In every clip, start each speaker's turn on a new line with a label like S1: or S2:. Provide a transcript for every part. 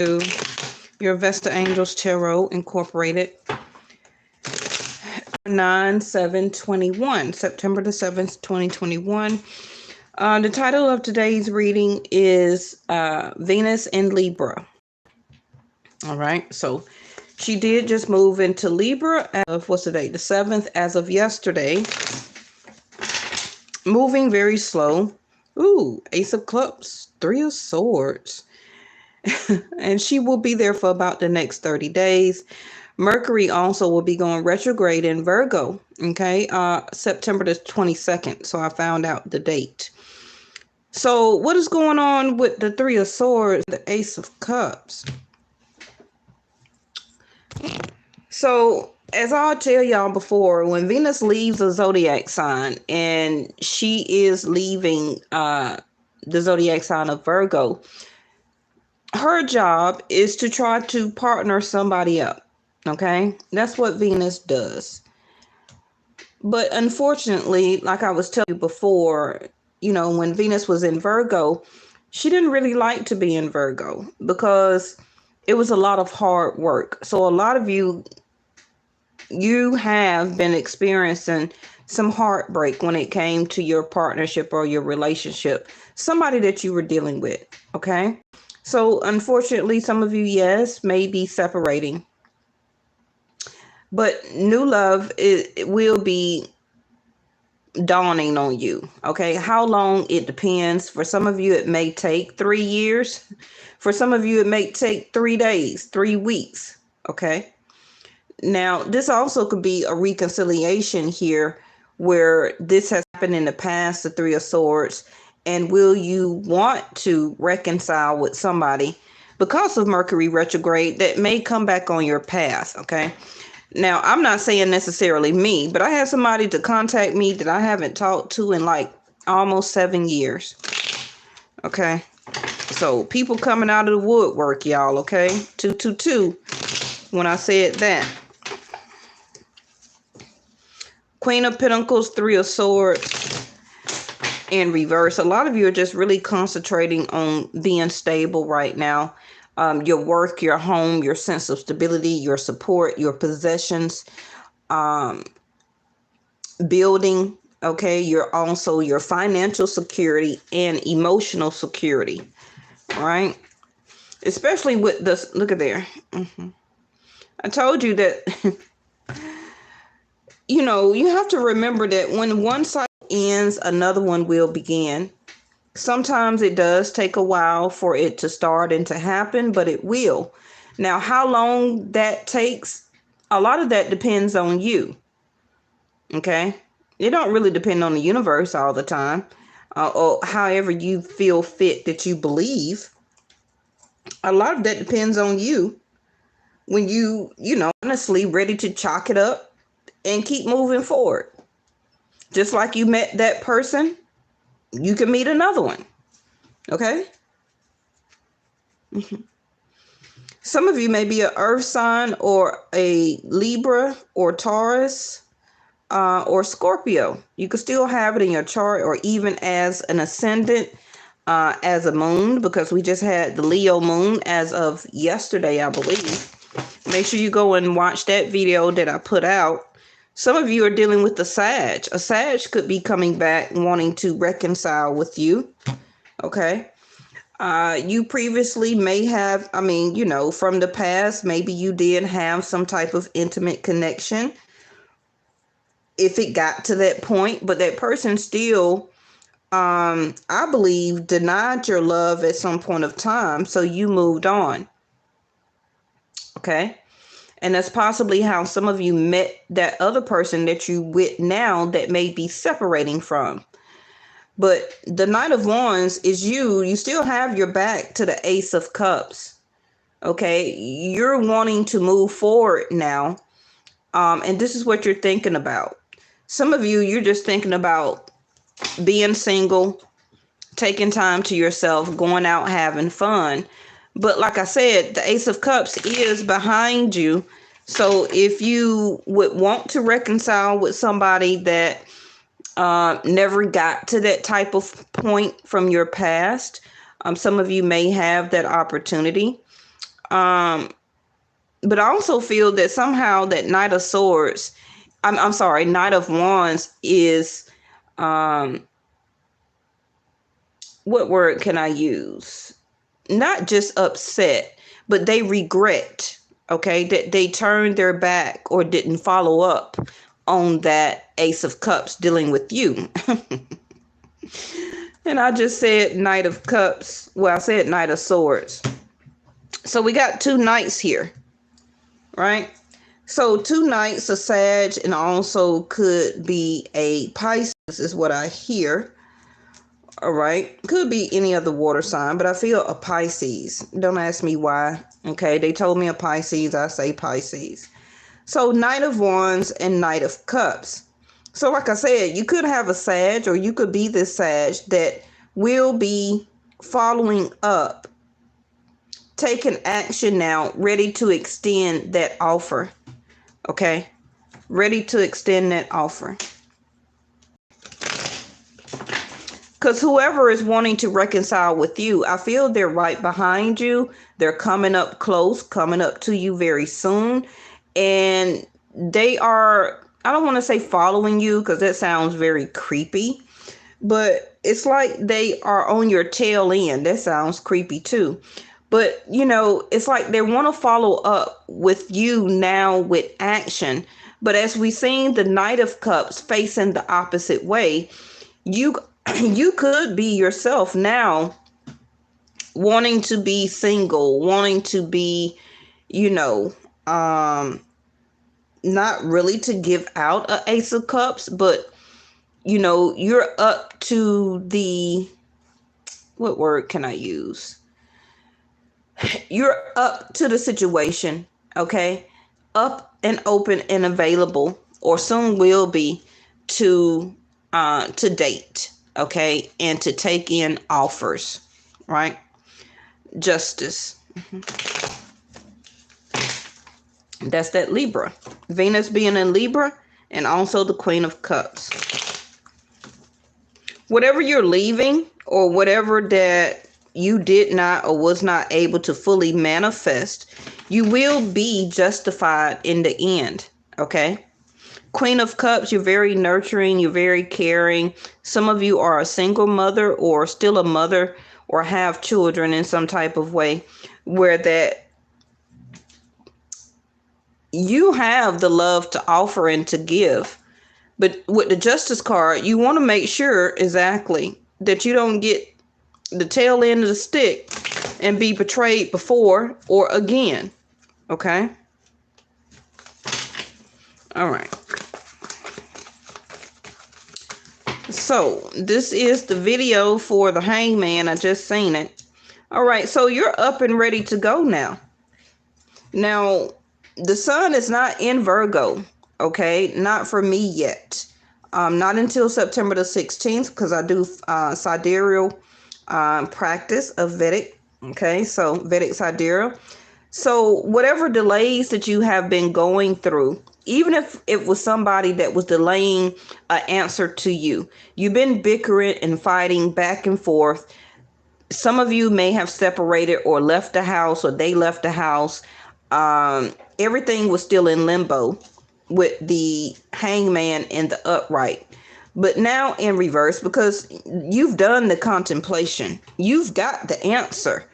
S1: to your Vestaangelstarot Incorporated. 9/7/21, September the 7th, 2021. The title of today's reading is Venus in Libra. All right, so she did just move into Libra what's the date? The 7th, as of yesterday. Moving very slow. Ooh, Ace of Cups, Three of Swords. And she will be there for about the next 30 days. Mercury also will be going retrograde in Virgo, okay, September the 22nd. So I found out the date. So what is going on with the Three of Swords, the Ace of Cups? So as I'll tell y'all before, when Venus leaves a zodiac sign, and she is leaving the zodiac sign of Virgo, her job is to try to partner somebody up. Okay, that's what Venus does. But unfortunately, like I was telling you before, when Venus was in Virgo, she didn't really like to be in Virgo because it was a lot of hard work. So a lot of you have been experiencing some heartbreak when it came to your partnership or your relationship, somebody that you were dealing with. Okay, so unfortunately, some of you, yes, may be separating. But new love it will be dawning on you. Okay, how long? It depends. For some of you, it may take 3 years. For some of you, it may take 3 days, 3 weeks. Okay. Now, this also could be a reconciliation here where this has happened in the past, the Three of Swords. And will you want to reconcile with somebody because of Mercury retrograde that may come back on your path? Okay. Now, I'm not saying necessarily me, but I had somebody to contact me that I haven't talked to in like almost 7 years. Okay. So people coming out of the woodwork, y'all. Okay. 222 when I said that. Queen of Pentacles, Three of Swords in reverse. A lot of you are just really concentrating on being stable right now. Your work, your home, your sense of stability, your support, your possessions, building, okay? You're also your financial security and emotional security, right? Especially with this, look at there. I told you that, you have to remember that when one cycle ends, another one will begin. Sometimes it does take a while for it to start and to happen, but it will. Now, how long that takes, a lot of that depends on you. Okay? It don't really depend on the universe all the time, or however you feel fit that you believe. A lot of that depends on you. When honestly ready to chalk it up and keep moving forward. Just like you met that person, you can meet another one. Okay? Some of you may be an earth sign or a Libra or Taurus or Scorpio. You could still have it in your chart, or even as an ascendant, as a moon, because we just had the Leo moon as of yesterday, I believe. Make sure you go and watch that video that I put out. Some of you are dealing with the Sag. A Sag could be coming back wanting to reconcile with you. Okay. You previously may have, from the past, maybe you did have some type of intimate connection. If it got to that point, but that person still, I believe, denied your love at some point of time. So you moved on. Okay. And that's possibly how some of you met that other person that you with now that may be separating from. But the Knight of Wands is you still have your back to the Ace of Cups. Okay. You're wanting to move forward now. And this is what you're thinking about. Some of you, you're just thinking about being single, taking time to yourself, going out, having fun. But like I said, the Ace of Cups is behind you. So if you would want to reconcile with somebody that never got to that type of point from your past, some of you may have that opportunity. But I also feel that somehow that Knight of Swords, I'm sorry, Knight of Wands is, what word can I use? Not just upset, but they regret, okay, that they turned their back or didn't follow up on that Ace of Cups dealing with you. And I just said Knight of Cups. Well, I said Knight of Swords. So we got two knights here, right? So two knights, a Sag, and also could be a Pisces is what I hear. All right. Could be any other water sign, but I feel a Pisces. Don't ask me why. Okay. They told me a Pisces. I say Pisces. So Knight of Wands and Knight of Cups. So like I said, you could have a Sag, or you could be this Sag that will be following up, taking action now, ready to extend that offer. Okay. Ready to extend that offer. Because whoever is wanting to reconcile with you, I feel they're right behind you. They're coming up close, coming up to you very soon. And they are, I don't want to say following you because that sounds very creepy. But it's like they are on your tail end. That sounds creepy too. But, you know, it's like they want to follow up with you now with action. But as we've seen the Knight of Cups facing the opposite way, you could be yourself now wanting to be single, wanting to be, you know, not really to give out a Ace of Cups, but, you know, you're up to the, what word can I use? You're up to the situation, okay? Up and open and available, or soon will be, to date, okay? And to take in offers, right? Justice. That's that Libra. Venus being in Libra, and also the Queen of Cups. Whatever you're leaving, or whatever that you did not or was not able to fully manifest, you will be justified in the end, okay? Queen of Cups, you're very nurturing, you're very caring. Some of you are a single mother or still a mother or have children in some type of way where that you have the love to offer and to give. But with the Justice card, you want to make sure exactly that you don't get the tail end of the stick and be betrayed before or again. Okay? All right. So this is the video for the Hangman. I just seen it. All right. So you're up and ready to go now. Now, the sun is not in Virgo. Okay. Not for me yet. Not until September the 16th, because I do sidereal practice of Vedic. Okay. So Vedic sidereal. So whatever delays that you have been going through, even if it was somebody that was delaying an answer to you, you've been bickering and fighting back and forth. Some of you may have separated or left the house, or they left the house. Everything was still in limbo with the Hangman and the upright. But now in reverse, because you've done the contemplation, you've got the answer.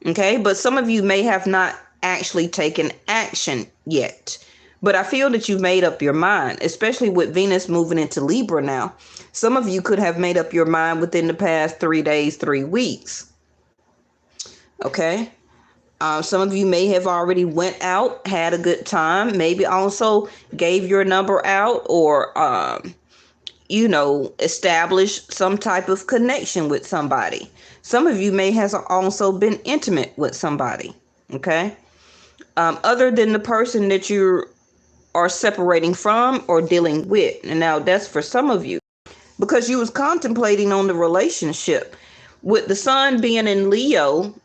S1: Okay, but some of you may have not actually taken action yet. But I feel that you've made up your mind, especially with Venus moving into Libra now. Some of you could have made up your mind within the past 3 days, 3 weeks. Okay. Some of you may have already went out, had a good time, maybe also gave your number out, or, established some type of connection with somebody. Some of you may have also been intimate with somebody. Okay. Other than the person that you are separating from or dealing with. And now that's for some of you, because you was contemplating on the relationship. With the sun being in Leo,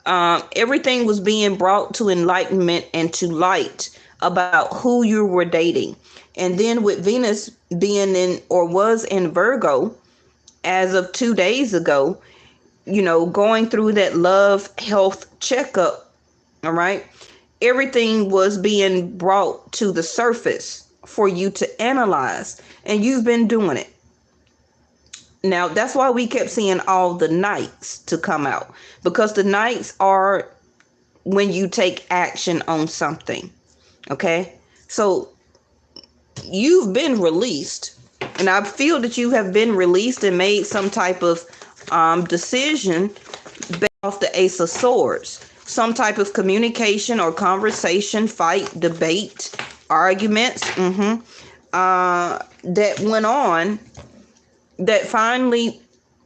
S1: everything was being brought to enlightenment and to light about who you were dating. And then with Venus being in, or was in Virgo as of 2 days ago, going through that love health checkup All right. Everything was being brought to the surface for you to analyze, and you've been doing it. Now, that's why we kept seeing all the nights to come out, because the nights are when you take action on something. Okay. So you've been released, and I feel that you have been released and made some type of decision based off the Ace of Swords. Some type of communication or conversation, fight, debate, arguments that went on that finally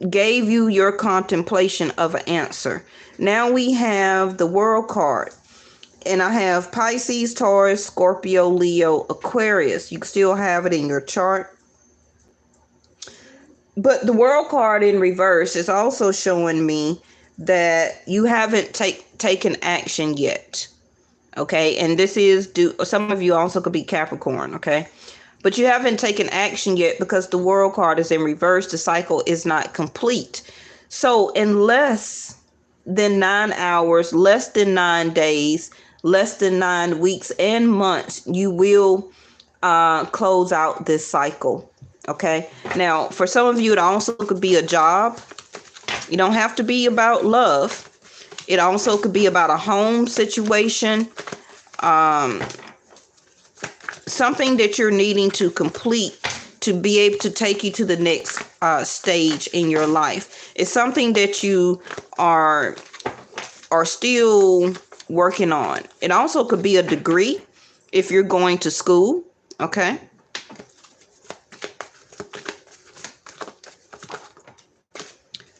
S1: gave you your contemplation of an answer. Now we have the World card. And I have Pisces, Taurus, Scorpio, Leo, Aquarius. You can still have it in your chart. But the World card in reverse is also showing me that you haven't taken action yet. Okay. And this is some of you also could be Capricorn. Okay. But you haven't taken action yet because the World card is in reverse. The cycle is not complete. So in less than 9 hours, less than 9 days, less than 9 weeks and months, you will close out this cycle. Okay. Now, for some of you, it also could be a job. You don't have to be about love. It also could be about a home situation. Something that you're needing to complete to be able to take you to the next stage in your life. It's something that you are still working on. It also could be a degree if you're going to school. Okay.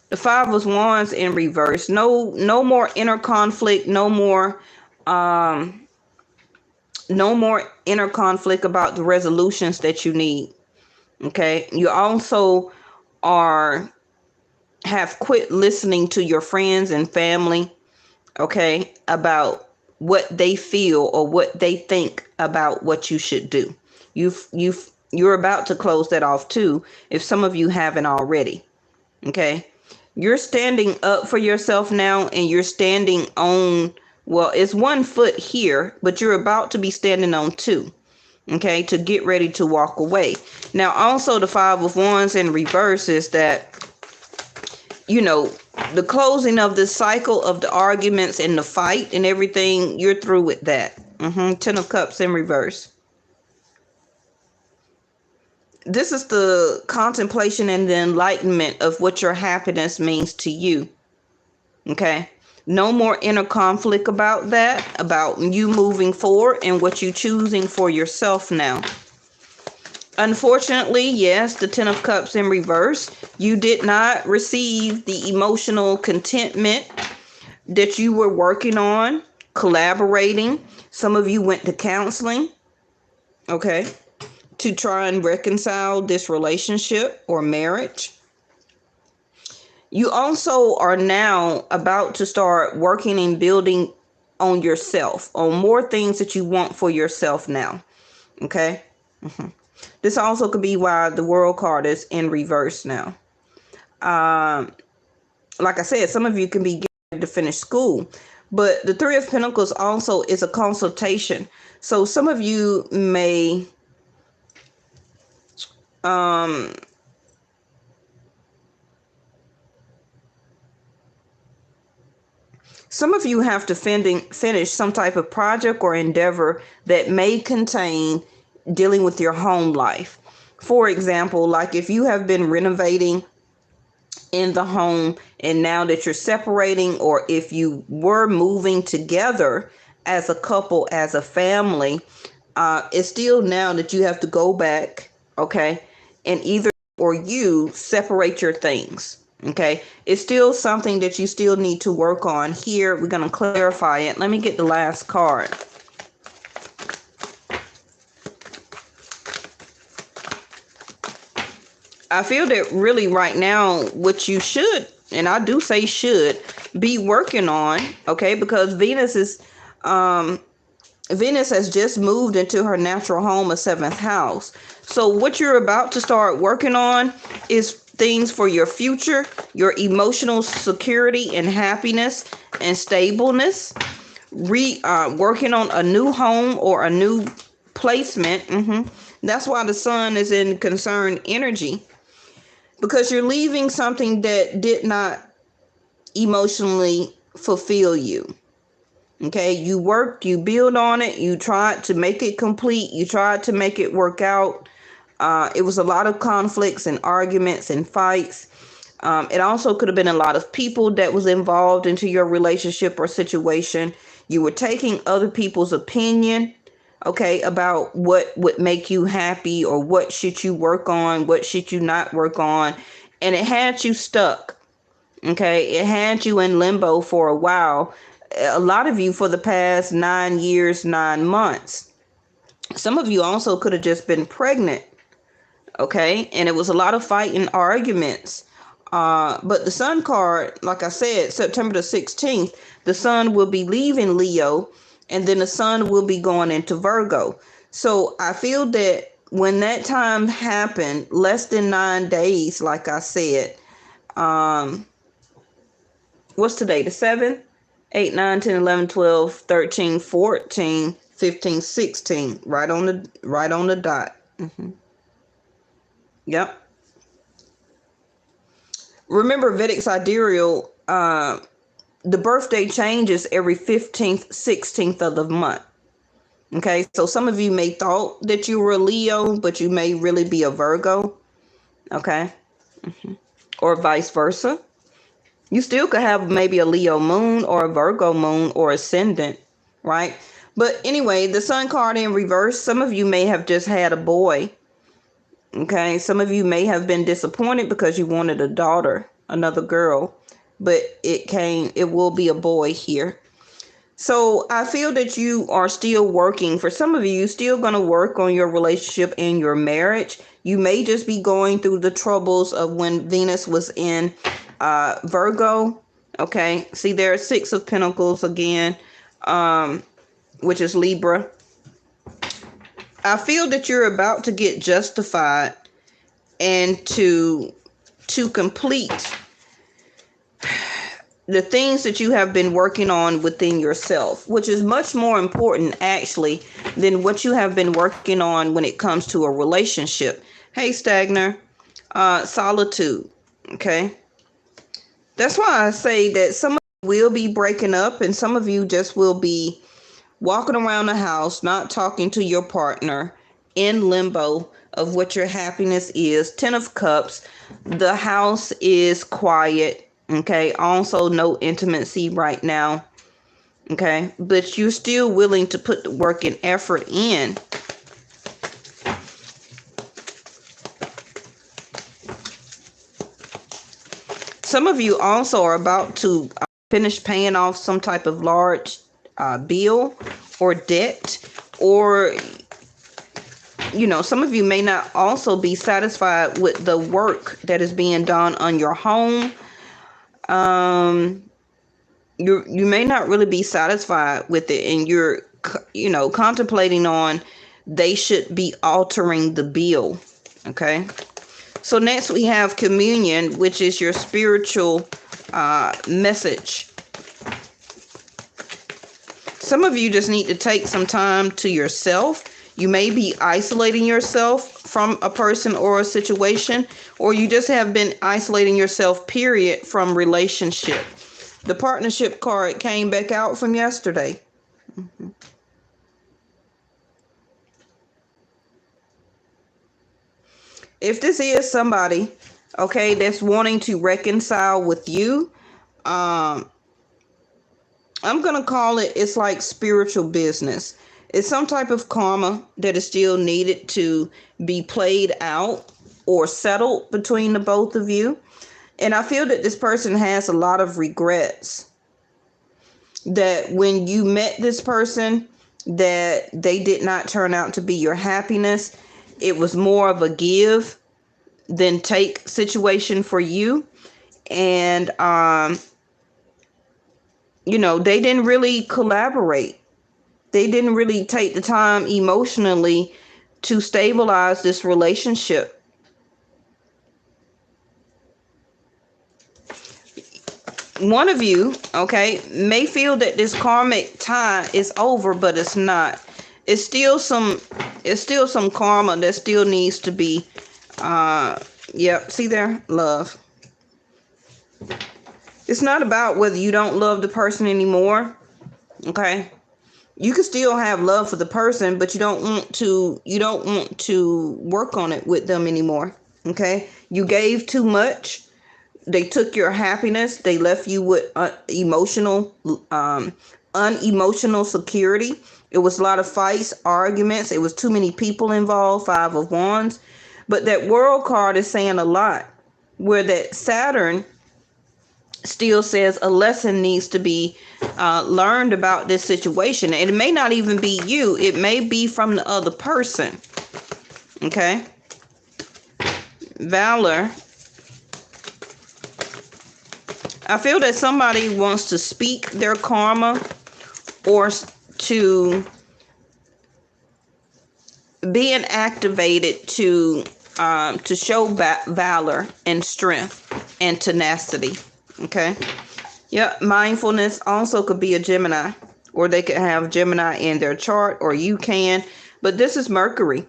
S1: The Five of Wands in reverse. No more inner conflict. No more inner conflict about the resolutions that you need. Okay. You also have quit listening to your friends and family. Okay, about what they feel or what they think about what you should do. You're about to close that off too, if some of you haven't already. Okay, you're standing up for yourself now, and you're standing on, well, it's 1 foot here, but you're about to be standing on 2. Okay, to get ready to walk away. Now, also the Five of Wands in reverse is that, the closing of the cycle of the arguments and the fight and everything, you're through with that. 10 of Cups in reverse. This is the contemplation and the enlightenment of what your happiness means to you. Okay. No more inner conflict about that, about you moving forward and what you're choosing for yourself now. Unfortunately, yes, the 10 of Cups in reverse, you did not receive the emotional contentment that you were working on, collaborating. Some of you went to counseling, okay, to try and reconcile this relationship or marriage. You also are now about to start working and building on yourself, on more things that you want for yourself now, okay? This also could be why the World card is in reverse now. Like I said, some of you can be getting ready to finish school, but the Three of Pentacles also is a consultation. So some of you may some of you have to finish some type of project or endeavor that may contain dealing with your home life. For example, like if you have been renovating in the home and now that you're separating, or if you were moving together as a couple, as a family, it's still now that you have to go back, okay, and either or you separate your things. Okay, it's still something that you still need to work on. Here, we're going to clarify it. Let me get the last card. I feel that really right now, what you should, and I do say should, be working on, okay, because Venus has just moved into her natural home of 7th house. So what you're about to start working on is things for your future, your emotional security and happiness and stableness. working on a new home or a new placement. That's why the sun is in concerned energy, because you're leaving something that did not emotionally fulfill you. Okay, you worked, you build on it, you tried to make it complete, you tried to make it work out. It was a lot of conflicts and arguments and fights. It also could have been a lot of people that was involved into your relationship or situation. You were taking other people's opinion, okay, about what would make you happy, or what should you work on, what should you not work on. And it had you stuck. Okay, it had you in limbo for a while. A lot of you for the past 9 years, 9 months. Some of you also could have just been pregnant. Okay, and it was a lot of fight and arguments. But the sun card, like I said, September the 16th, the sun will be leaving Leo, and then the sun will be going into Virgo. So I feel that when that time happened, less than 9 days, like I said, what's today? The 7th, 8, 9, 10, 11, 12, 13, 14, 15, 16, right on the dot. Yep. Remember, Vedic Sidereal, the birthday changes every 15th, 16th of the month. Okay, so some of you may thought that you were a Leo, but you may really be a Virgo. Okay, or vice versa. You still could have maybe a Leo moon or a Virgo moon or ascendant, right? But anyway, the sun card in reverse, some of you may have just had a boy. Okay, some of you may have been disappointed because you wanted a daughter, another girl, but it will be a boy here. So I feel that you are still working. For some of you, you're still going to work on your relationship and your marriage. You may just be going through the troubles of when Venus was in Virgo. Okay, see, there are 6 of Pentacles again, which is Libra. I feel that you're about to get justified and to complete the things that you have been working on within yourself, which is much more important actually than what you have been working on when it comes to a relationship. Hey, Stagner, solitude. Okay, that's why I say that some of you will be breaking up, and some of you just will be walking around the house, not talking to your partner, in limbo of what your happiness is. 10 of Cups. The house is quiet. Okay. Also, no intimacy right now. Okay. But you're still willing to put the work and effort in. Some of you also are about to finish paying off some type of large bill or debt, or some of you may not also be satisfied with the work that is being done on your home. You may not really be satisfied with it, and you're contemplating on they should be altering the bill. Okay, so next we have communion, which is your spiritual message. Some of you just need to take some time to yourself. You may be isolating yourself from a person or a situation, or you just have been isolating yourself, period, from relationship. The partnership card came back out from yesterday. If this is somebody, okay, that's wanting to reconcile with you, I'm going to call it's like spiritual business. It's some type of karma that is still needed to be played out or settled between the both of you. And I feel that this person has a lot of regrets. That when you met this person, that they did not turn out to be your happiness. It was more of a give than take situation for you. And, they didn't really collaborate. They didn't really take the time emotionally to stabilize this relationship. one of you, okay, may feel that this karmic tie is over, but it's not. It's still some karma that still needs to be, yep, see there, love. It's not about whether you don't love the person anymore, okay? You can still have love for the person, but you don't want to work on it with them anymore, okay? You gave too much. They took your happiness. They left you with unemotional security. It was a lot of fights, arguments. It was too many people involved, 5 of Wands. But that World card is saying a lot, where that Saturn still says a lesson needs to be learned about this situation. And it may not even be you. It may be from the other person. Okay? Valor. I feel that somebody wants to speak their karma or to being activated to show valor and strength and tenacity. Okay. Yeah. Mindfulness also could be a Gemini, or they could have Gemini in their chart, or you can. But this is Mercury.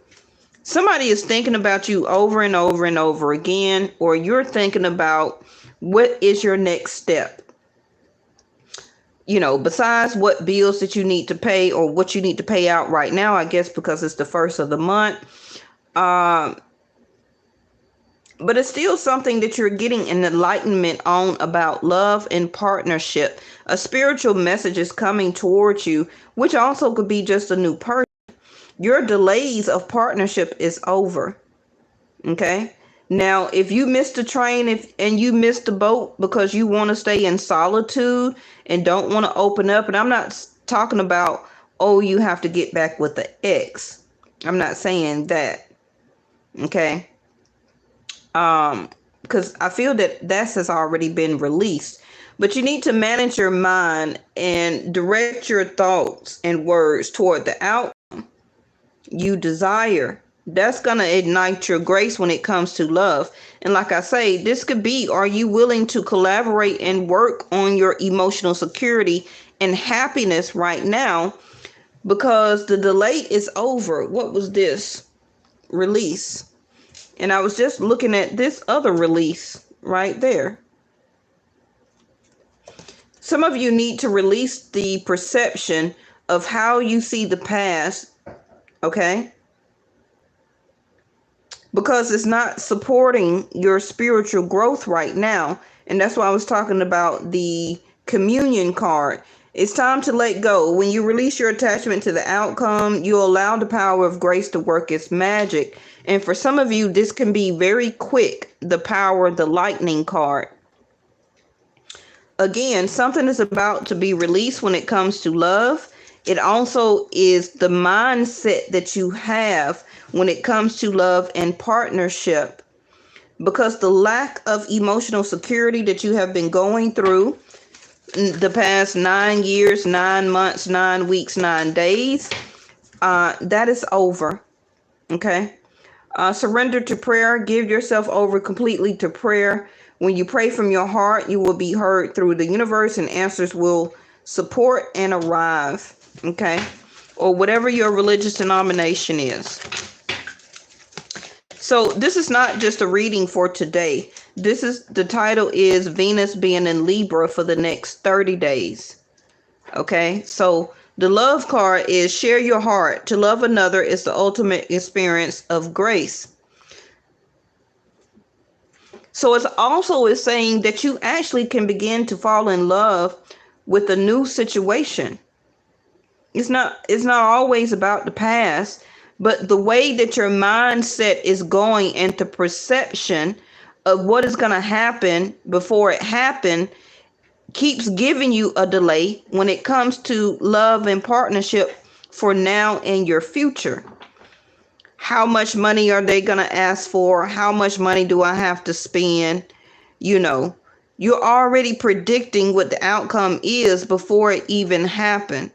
S1: Somebody is thinking about you over and over and over again, or you're thinking about what is your next step. You know, besides what bills that you need to pay or what you need to pay out right now, I guess, because it's the first of the month. But it's still something that you're getting an enlightenment on about love and partnership. A spiritual message is coming towards you, which also could be just a new person. Your delays of partnership is over. Okay. Now, if you missed the train and you missed the boat because you want to stay in solitude and don't want to open up, and I'm not talking about, oh, you have to get back with the ex. I'm not saying that. Okay. Because I feel that has already been released. But you need to manage your mind and direct your thoughts and words toward the outcome you desire. That's going to ignite your grace when it comes to love. And like I say, this could be, are you willing to collaborate and work on your emotional security and happiness right now? Because the delay is over. What was this? Release. And I was just looking at this other release right there. Some of you need to release the perception of how you see the past, okay? Because it's not supporting your spiritual growth right now. And that's why I was talking about the communion card. It's time to let go. When you release your attachment to the outcome, you allow the power of grace to work its magic. And for some of you, this can be very quick, the power, the lightning card. Again, something is about to be released when it comes to love. It also is the mindset that you have when it comes to love and partnership. Because the lack of emotional security that you have been going through the past 9 years, 9 months, 9 weeks, 9 days, that is over. Okay. Surrender to prayer. Give yourself over completely to prayer. When you pray from your heart, you will be heard through the universe, and answers will support and arrive. Okay. Or whatever your religious denomination is. So this is not just a reading for today. The title is Venus being in Libra for the next 30 days. Okay. So the love card is share your heart. To love another is the ultimate experience of grace. So it's also is saying that you actually can begin to fall in love with a new situation. It's not always about the past, but the way that your mindset is going and the perception of what is going to happen before it happened keeps giving you a delay when it comes to love and partnership for now and your future. How much money are they going to ask for? How much money do I have to spend? You know, you're already predicting what the outcome is before it even happened.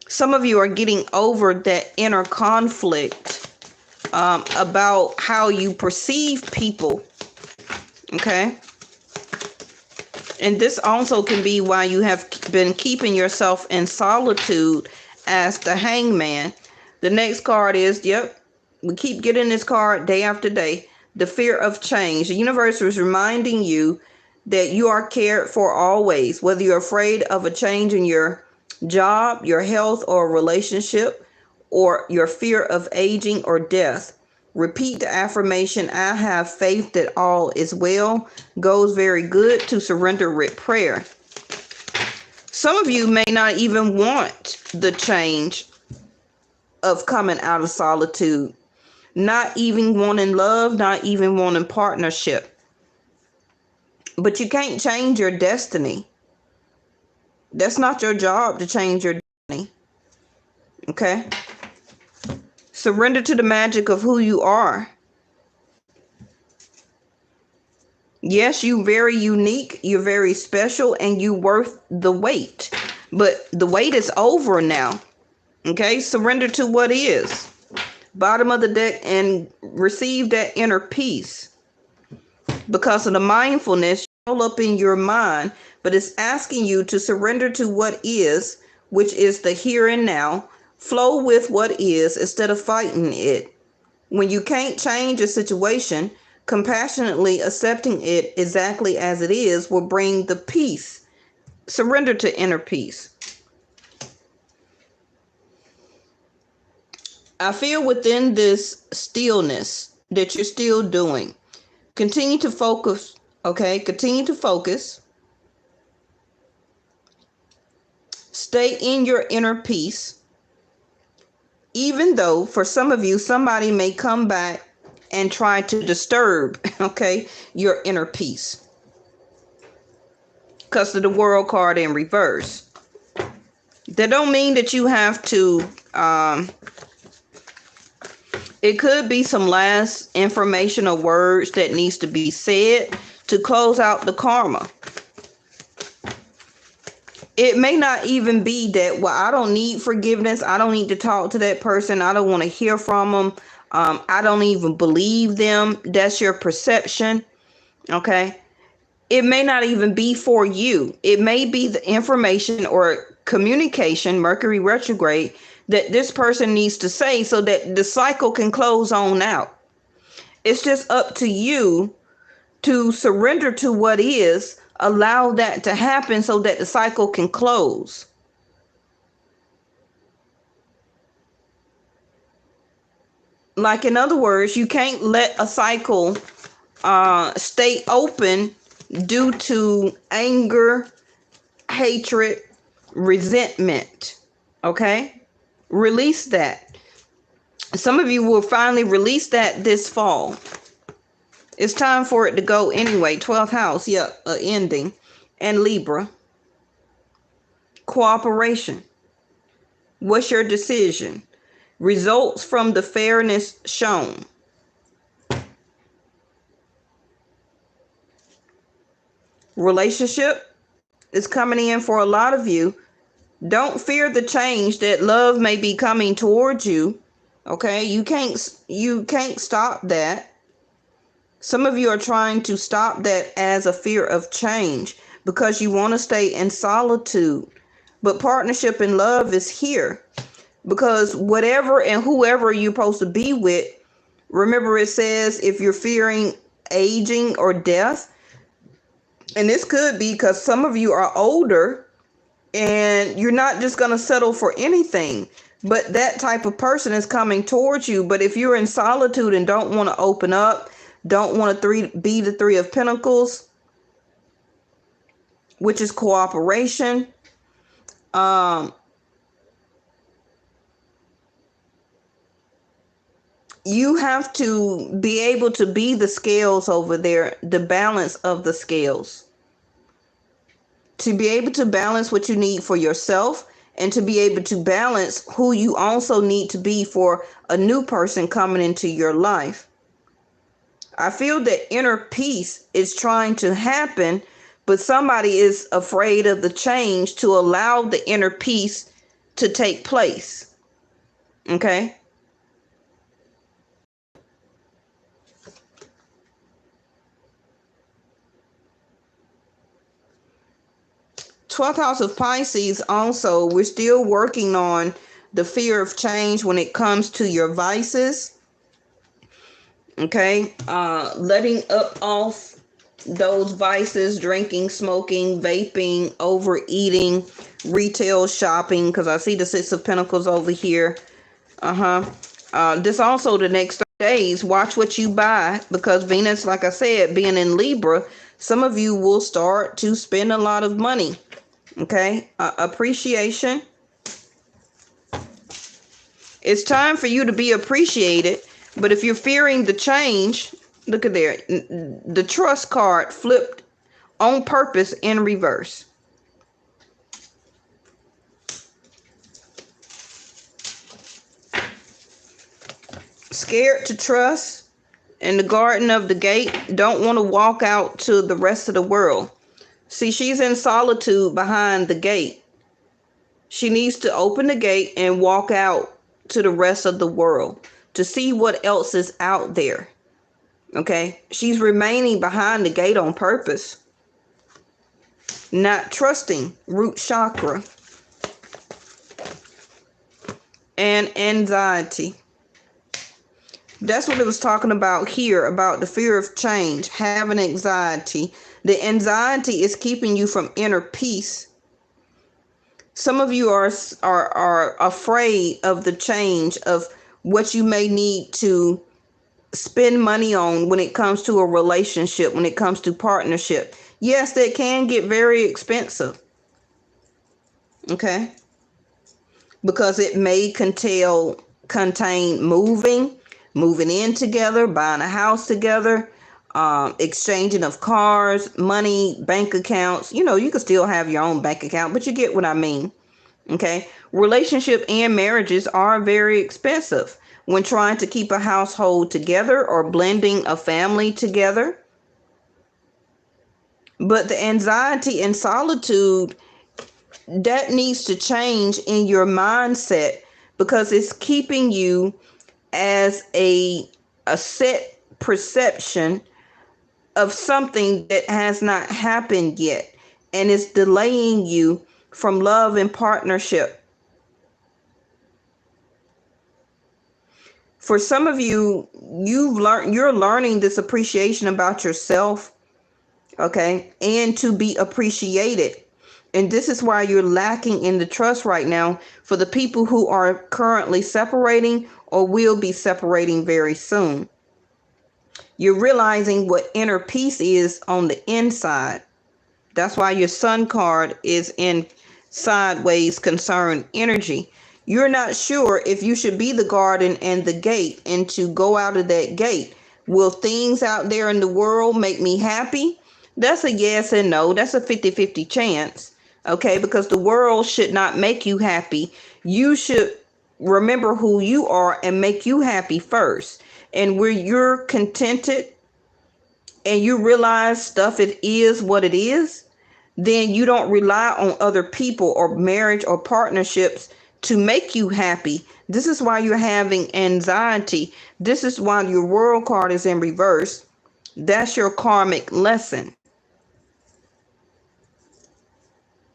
S1: Some of you are getting over that inner conflict about how you perceive people. Okay. And this also can be why you have been keeping yourself in solitude as the Hangman. The next card is, yep, we keep getting this card day after day. The fear of change. The universe is reminding you that you are cared for always, whether you're afraid of a change in your job, your health, or relationship, or your fear of aging or death. Repeat the affirmation, I have faith that all is well. Goes very good to surrender with prayer. Some of you may not even want the change of coming out of solitude, not even wanting love, not even wanting partnership. But you can't change your destiny. That's not your job to change your destiny. Okay? Surrender to the magic of who you are. Yes, you're very unique, you're very special, and you're worth the wait. But the wait is over now. Okay? Surrender to what is. Bottom of the deck, and receive that inner peace. Because of the mindfulness all up in your mind, but it's asking you to surrender to what is, which is the here and now. Flow with what is instead of fighting it. When you can't change a situation, compassionately accepting it exactly as it is will bring the peace. Surrender to inner peace. I feel within this stillness that you're still doing. Continue to focus, okay? Continue to focus. Stay in your inner peace. Even though for some of you, somebody may come back and try to disturb, okay, your inner peace. Because of the World card in reverse. That don't mean that you have to, it could be some last information or words that needs to be said to close out the karma. It may not even be that, well, I don't need forgiveness. I don't need to talk to that person. I don't want to hear from them. I don't even believe them. That's your perception. Okay. It may not even be for you. It may be the information or communication, Mercury retrograde, that this person needs to say so that the cycle can close on out. It's just up to you to surrender to what is, allow that to happen so that the cycle can close. Like, in other words, you can't let a cycle stay open due to anger, hatred, resentment. Okay? Release that. Some of you will finally release that this fall. It's time for it to go anyway. 12th house, ending. And Libra. Cooperation. What's your decision? Results from the fairness shown. Relationship is coming in for a lot of you. Don't fear the change that love may be coming towards you. Okay, you can't stop that. Some of you are trying to stop that as a fear of change because you want to stay in solitude. But partnership and love is here. Because whatever and whoever you're supposed to be with, remember it says if you're fearing aging or death, and this could be because some of you are older and you're not just going to settle for anything, but that type of person is coming towards you. But if you're in solitude and don't want to open up, don't want to be the Three of Pentacles, which is cooperation, you have to be able to be the scales over there, the balance of the scales. To be able to balance what you need for yourself and to be able to balance who you also need to be for a new person coming into your life. I feel that inner peace is trying to happen, but somebody is afraid of the change to allow the inner peace to take place. Okay? 12th house of Pisces also, we're still working on the fear of change when it comes to your vices. Okay, letting up off those vices: drinking, smoking, vaping, overeating, retail shopping, because I see the Six of Pentacles over here. This also, the next 30 days, watch what you buy, because Venus, like I said, being in Libra, some of you will start to spend a lot of money. Okay, appreciation. It's time for you to be appreciated, but if you're fearing the change, look at there, the trust card flipped on purpose in reverse. Scared to trust in the garden of the gate, don't want to walk out to the rest of the world. See, she's in solitude behind the gate. She needs to open the gate and walk out to the rest of the world to see what else is out there. Okay, she's remaining behind the gate on purpose, not trusting. Root chakra. And anxiety. That's what it was talking about here, about the fear of change, having anxiety. The anxiety is keeping you from inner peace. Some of you are afraid of the change, of what you may need to spend money on when it comes to a relationship, when it comes to partnership. Yes, that can get very expensive. Okay, because it may contain moving in together, buying a house together, exchanging of cars, money, bank accounts. You know, you can still have your own bank account, but you get what I mean. Okay, relationship and marriages are very expensive when trying to keep a household together or blending a family together. But the anxiety and solitude, that needs to change in your mindset, because it's keeping you as a set perception of something that has not happened yet, and it's delaying you from love and partnership. For some of you, you're learning this appreciation about yourself, okay, and to be appreciated. And this is why you're lacking in the trust right now, for the people who are currently separating or will be separating very soon. You're realizing what inner peace is on the inside. That's why your sun card is in sideways concern energy. You're not sure if you should be the garden and the gate, and to go out of that gate. Will things out there in the world make me happy? That's a yes and no. That's a 50-50 chance. Okay, because the world should not make you happy. You should remember who you are and make you happy first. And where you're contented and you realize stuff, it is what it is, then you don't rely on other people or marriage or partnerships to make you happy. This is why you're having anxiety. This is why your world card is in reverse. That's your karmic lesson.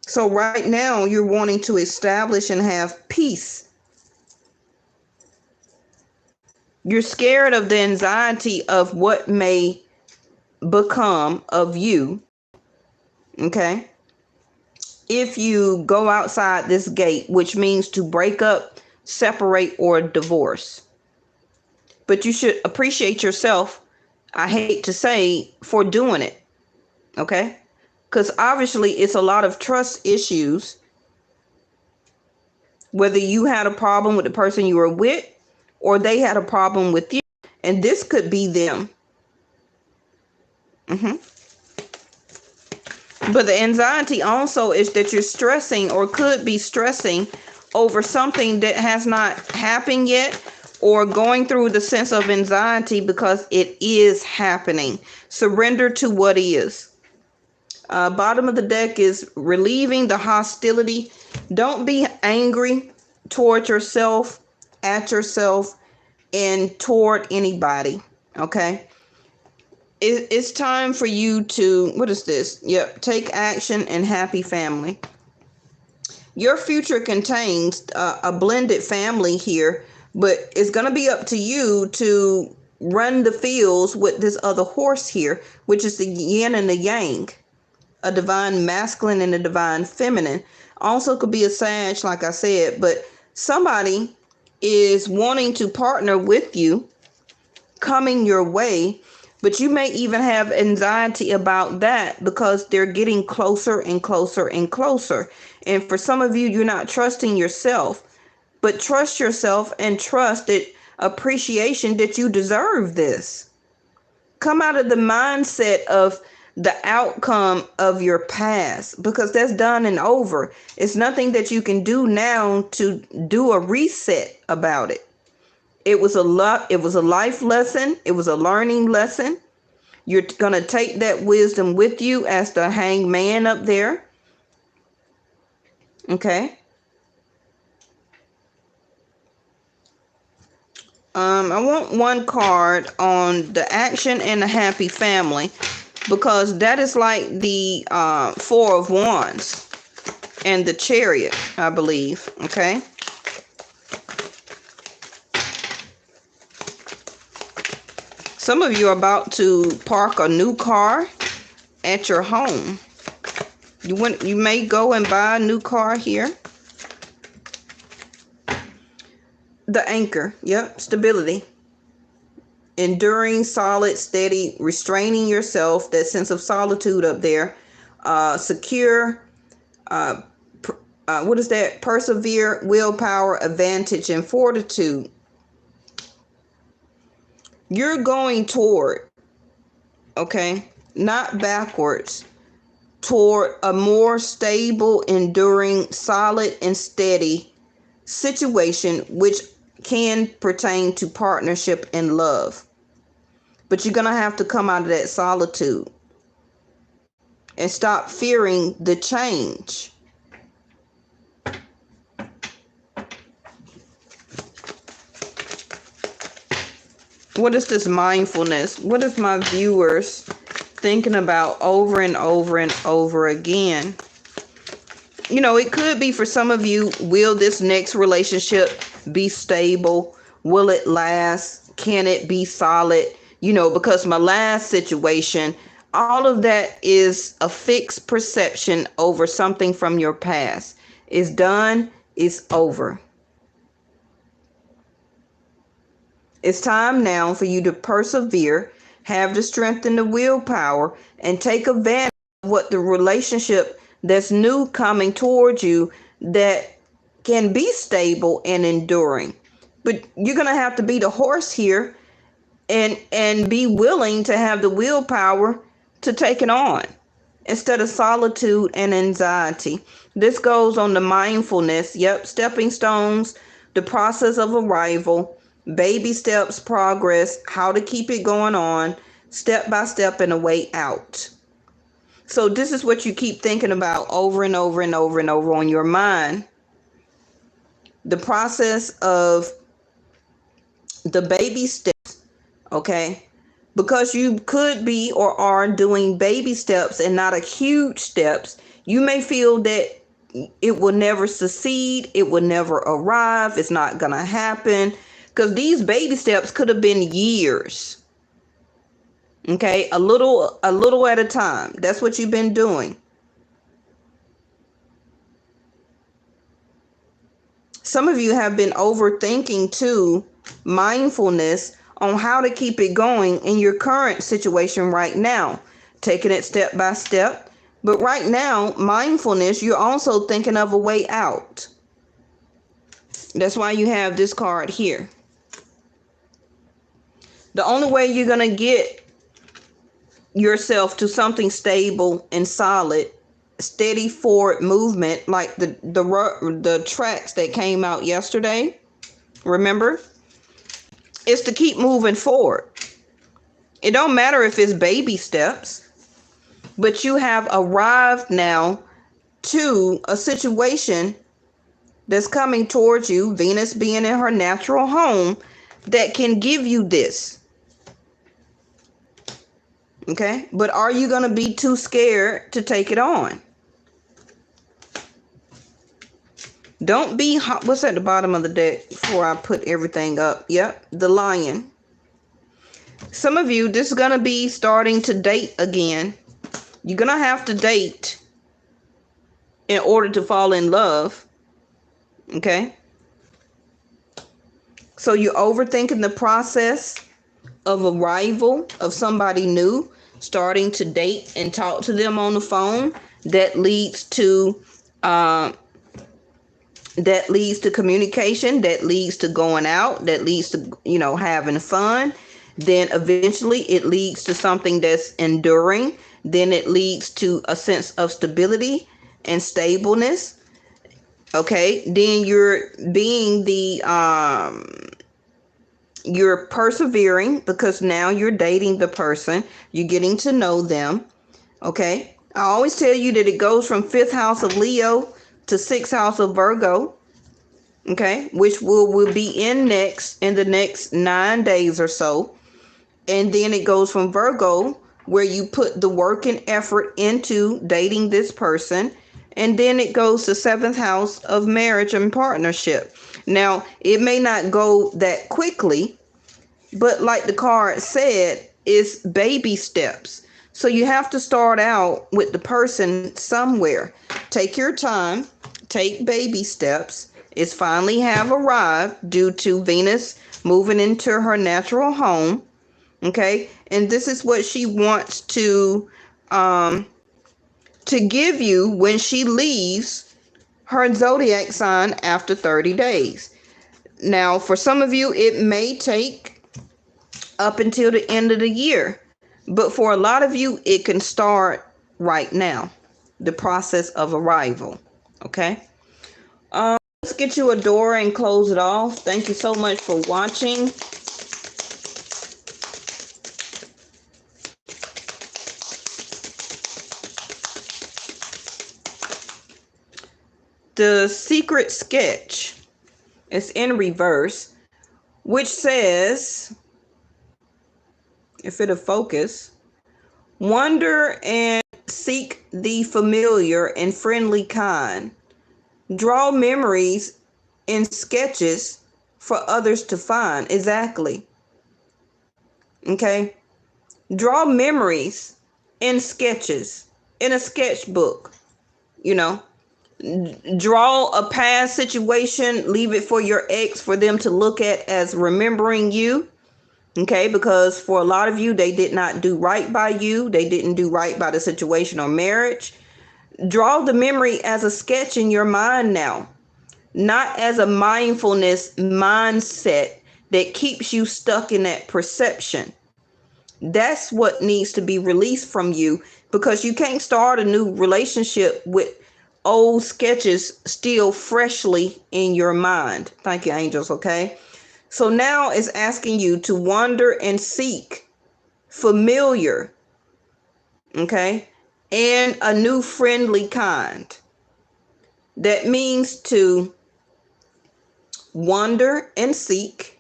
S1: So right now you're wanting to establish and have peace. You're scared of the anxiety of what may become of you. Okay, if you go outside this gate, which means to break up, separate, or divorce. But you should appreciate yourself, I hate to say, for doing it. Okay, because obviously it's a lot of trust issues, whether you had a problem with the person you were with or they had a problem with you, and this could be them. But the anxiety also is that you're stressing, or could be stressing, over something that has not happened yet, or going through the sense of anxiety because it is happening. Surrender to what is. Bottom of the deck is relieving the hostility. Don't be angry toward yourself, at yourself, and toward anybody. Okay? It's time for you to, what is this? Yep, take action and happy family. Your future contains a blended family here, but it's going to be up to you to run the fields with this other horse here, which is the yin and the yang, a divine masculine and a divine feminine. Also could be a Sag, like I said, but somebody is wanting to partner with you, coming your way, but you may even have anxiety about that because they're getting closer and closer and closer. And for some of you, you're not trusting yourself, but trust yourself and trust that appreciation that you deserve this. Come out of the mindset of the outcome of your past, because that's done and over. It's nothing that you can do now to do a reset about it. It was a life lesson. It was a learning lesson. You're going to take that wisdom with you as the hangman up there. Okay. I want one card on the action and the happy family, because that is like the Four of Wands and the Chariot, I believe. Okay. Some of you are about to park a new car at your home. You may go and buy a new car here. The anchor, yep, stability. Enduring, solid, steady, restraining yourself, that sense of solitude up there. Secure, what is that? Persevere, willpower, advantage, and fortitude. You're going toward, okay, not backwards, toward a more stable, enduring, solid, and steady situation, which can pertain to partnership and love. But you're going to have to come out of that solitude and stop fearing the change. What is this mindfulness? What is my viewers thinking about over and over and over again? You know, it could be for some of you, will this next relationship be stable? Will it last? Can it be solid? You know, because my last situation, all of that is a fixed perception over something from your past. It's done. It's over. It's time now for you to persevere, have the strength and the willpower, and take advantage of what the relationship that's new coming towards you that can be stable and enduring. But you're going to have to be the horse here and be willing to have the willpower to take it on instead of solitude and anxiety. This goes on the mindfulness. Yep, stepping stones, the process of arrival, baby steps, progress, how to keep it going on, step by step, and a way out. So this is what you keep thinking about over and over and over and over on your mind. The process of the baby steps, okay? Because you could be or are doing baby steps and not a huge steps, you may feel that it will never succeed, it will never arrive, it's not going to happen. Because these baby steps could have been years. Okay, a little at a time. That's what you've been doing. Some of you have been overthinking too, mindfulness on how to keep it going in your current situation right now, taking it step by step. But right now, mindfulness, you're also thinking of a way out. That's why you have this card here. The only way you're going to get yourself to something stable and solid, steady forward movement, like the tracks that came out yesterday, remember, is to keep moving forward. It don't matter if it's baby steps, but you have arrived now to a situation that's coming towards you, Venus being in her natural home, that can give you this. Okay, but are you going to be too scared to take it on? Don't be, what's at the bottom of the deck before I put everything up? Yep, the Lion. Some of you, this is going to be starting to date again. You're going to have to date in order to fall in love. Okay? So you're overthinking the process of arrival of somebody new, starting to date and talk to them on the phone. That leads to communication, that leads to going out, that leads to, having fun. Then eventually it leads to something that's enduring. Then it leads to a sense of stability and stableness. Okay, then you're being you're persevering because now you're dating the person, you're getting to know them. Okay, I always tell you that it goes from 5th house of Leo to 6th house of Virgo. Okay, which will be in the next 9 days or so. And then it goes from Virgo, where you put the work and effort into dating this person. And then it goes to 7th house of marriage and partnership. Now, it may not go that quickly, but like the card said, it's baby steps. So you have to start out with the person somewhere. Take your time, take baby steps. It's finally have arrived due to Venus moving into her natural home. Okay, and this is what she wants to give you when she leaves her zodiac sign after 30 days. Now, for some of you, it may take up until the end of the year, but for a lot of you, it can start right now, the process of arrival. Okay, let's get you a door and close it off. Thank you so much for watching. The secret sketch is in reverse, which says, if it'll focus, wonder and seek the familiar and friendly kind. Draw memories in sketches for others to find. Exactly. Okay. Draw memories in sketches, in a sketchbook, draw a past situation, leave it for your ex for them to look at as remembering you. Okay, because for a lot of you, they did not do right by you. They didn't do right by the situation or marriage. Draw the memory as a sketch in your mind now, not as a mindfulness mindset that keeps you stuck in that perception. That's what needs to be released from you, because you can't start a new relationship with old sketches still freshly in your mind. Thank you, angels. Okay, so now it's asking you to wander and seek familiar, okay, and a new friendly kind. That means to wander and seek,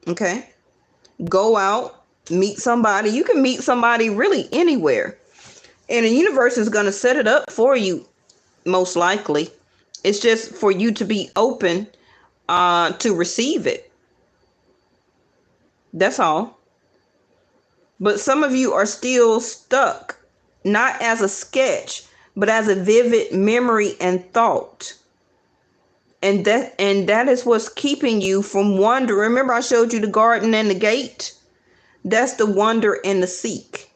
S1: okay, go out, meet somebody. You can meet somebody really anywhere, and the universe is going to set it up for you, most likely. It's just for you to be open to receive it. That's all. But some of you are still stuck, not as a sketch, but as a vivid memory and thought. And that is what's keeping you from wonder. Remember, I showed you the garden and the gate? That's the wonder and the seek.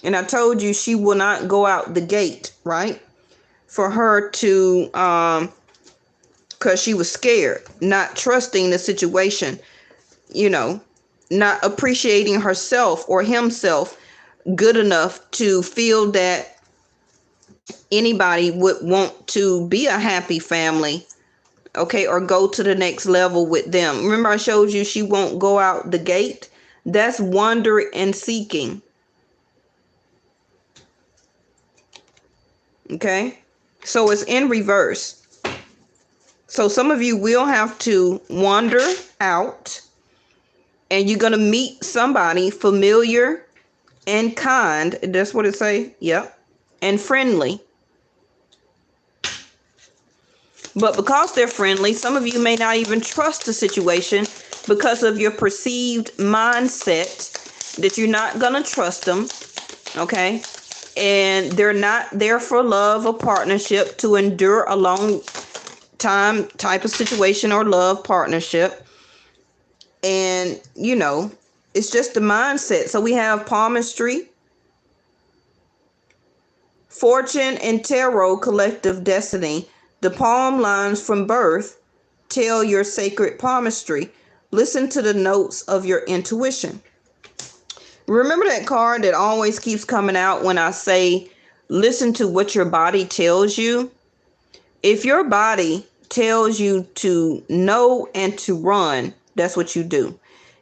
S1: And I told you she will not go out the gate, right? For her to, because she was scared, not trusting the situation, not appreciating herself or himself good enough to feel that anybody would want to be a happy family, okay, or go to the next level with them. Remember, I showed you she won't go out the gate? That's wonder and seeking. Okay, so it's in reverse. So some of you will have to wander out, and you're going to meet somebody familiar and kind. That's what it say. Yep. And friendly. But because they're friendly, some of you may not even trust the situation because of your perceived mindset that you're not going to trust them. Okay. And they're not there for love or partnership to endure a long time type of situation or love partnership. And, it's just the mindset. So we have palmistry, fortune, and tarot collective destiny. The palm lines from birth tell your sacred palmistry. Listen to the notes of your intuition. Remember that card that always keeps coming out when I say, listen to what your body tells you? If your body tells you to know and to run, that's what you do.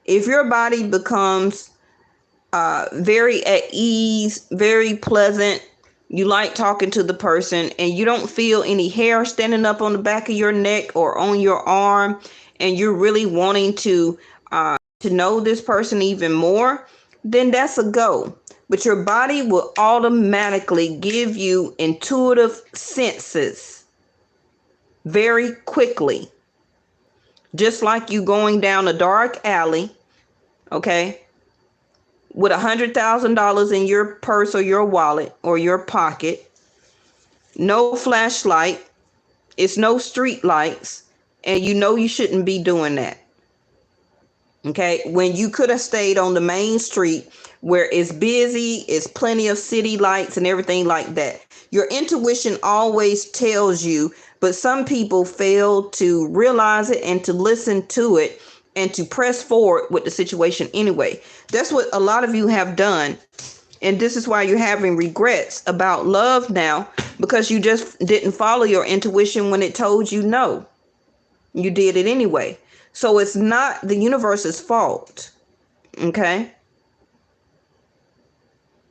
S1: If your body becomes very at ease, very pleasant, you like talking to the person, and you don't feel any hair standing up on the back of your neck or on your arm, and you're really wanting to know this person even more, then that's a go. But your body will automatically give you intuitive senses very quickly. Just like you going down a dark alley, okay, with $100,000 in your purse or your wallet or your pocket, no flashlight, it's no street lights, and you shouldn't be doing that. Okay, when you could have stayed on the main street where it's busy, it's plenty of city lights and everything like that. Your intuition always tells you, but some people fail to realize it and to listen to it and to press forward with the situation anyway. That's what a lot of you have done. And this is why you're having regrets about love now, because you just didn't follow your intuition when it told you no. You did it anyway. So it's not the universe's fault. Okay?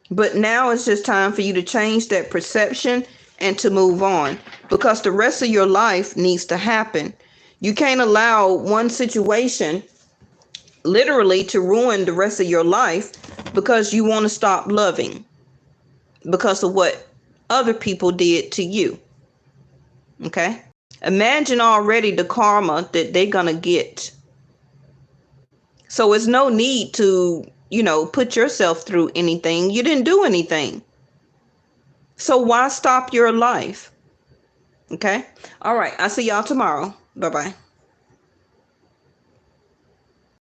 S1: But now it's just time for you to change that perception and to move on, because the rest of your life needs to happen. You can't allow one situation literally to ruin the rest of your life because you want to stop loving because of what other people did to you. Okay? Imagine already the karma that they're going to get. So it's no need to, put yourself through anything. You didn't do anything. So why stop your life? Okay? All right. I'll see y'all tomorrow. Bye-bye.